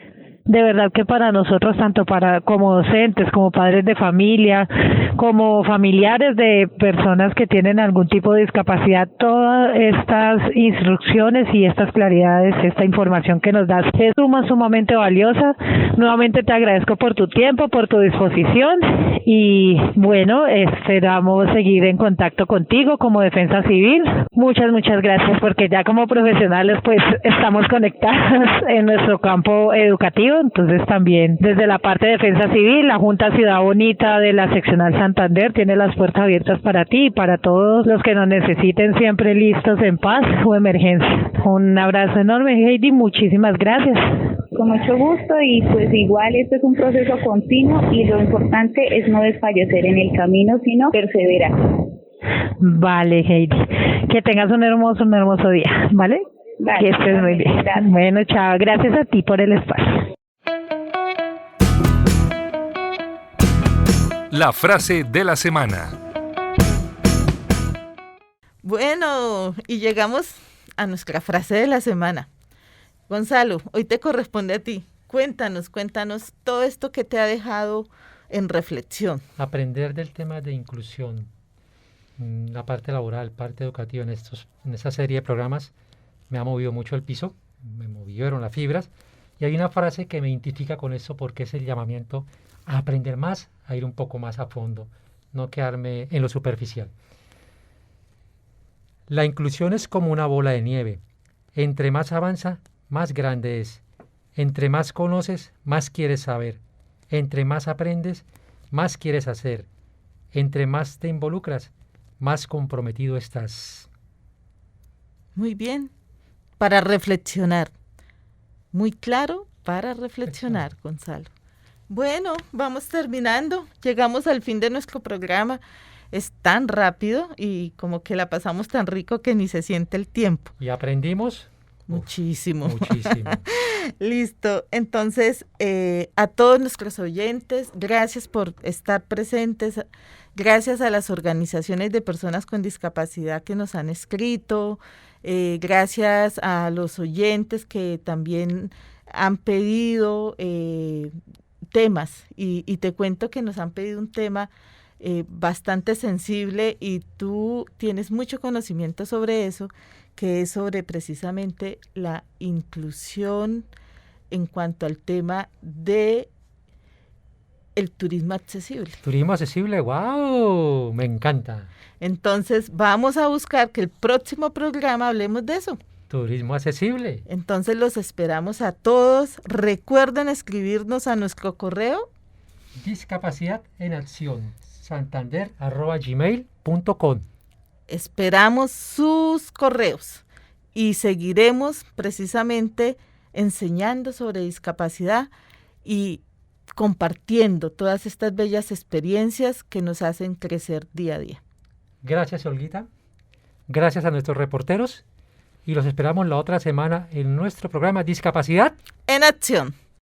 De verdad que para nosotros, tanto como docentes, como padres de familia, como familiares de personas que tienen algún tipo de discapacidad, todas estas instrucciones y estas claridades, esta información que nos das es sumamente valiosa. Nuevamente te agradezco por tu tiempo, por tu disposición y bueno, esperamos seguir en contacto contigo como Defensa Civil. Muchas gracias, porque ya como profesionales pues estamos conectados en nuestro campo educativo. Entonces también desde la parte de Defensa Civil, la Junta Ciudad Bonita de la Seccional Santander tiene las puertas abiertas para ti y para todos los que nos necesiten, siempre listos en paz o emergencia. Un abrazo enorme, Heidi, muchísimas gracias. Con mucho gusto, y pues igual este es un proceso continuo y lo importante es no desfallecer en el camino, sino perseverar. Vale, Heidi, que tengas un hermoso día, ¿vale? Vale, que estés muy bien. Gracias. Bueno, chao, gracias a ti por el espacio. La frase de la semana. Bueno, y llegamos a nuestra frase de la semana. Gonzalo, hoy te corresponde a ti. Cuéntanos todo esto que te ha dejado en reflexión. Aprender del tema de inclusión, la parte laboral, parte educativa en esta serie de programas me ha movido mucho el piso, me movieron las fibras, y hay una frase que me identifica con eso porque es el llamamiento a aprender más, a ir un poco más a fondo, no quedarme en lo superficial. La inclusión es como una bola de nieve. Entre más avanza, más grande es. Entre más conoces, más quieres saber. Entre más aprendes, más quieres hacer. Entre más te involucras, más comprometido estás. Muy bien, para reflexionar. Muy claro para reflexionar, Gonzalo. Bueno, vamos terminando. Llegamos al fin de nuestro programa. Es tan rápido y como que la pasamos tan rico que ni se siente el tiempo. ¿Y aprendimos? Muchísimo. Muchísimo. Listo. Entonces, a todos nuestros oyentes, gracias por estar presentes. Gracias a las organizaciones de personas con discapacidad que nos han escrito. Gracias a los oyentes que también han pedido temas. Y te cuento que nos han pedido un tema bastante sensible y tú tienes mucho conocimiento sobre eso, que es sobre precisamente la inclusión en cuanto al tema de el turismo accesible. Turismo accesible, ¡wow! Me encanta. Entonces vamos a buscar que el próximo programa hablemos de eso. Turismo accesible. Entonces los esperamos a todos. Recuerden escribirnos a nuestro correo Discapacidad en Acción, santander@gmail.com. Esperamos sus correos y seguiremos precisamente enseñando sobre discapacidad y compartiendo todas estas bellas experiencias que nos hacen crecer día a día. Gracias, Olguita. Gracias a nuestros reporteros y los esperamos la otra semana en nuestro programa Discapacidad en Acción.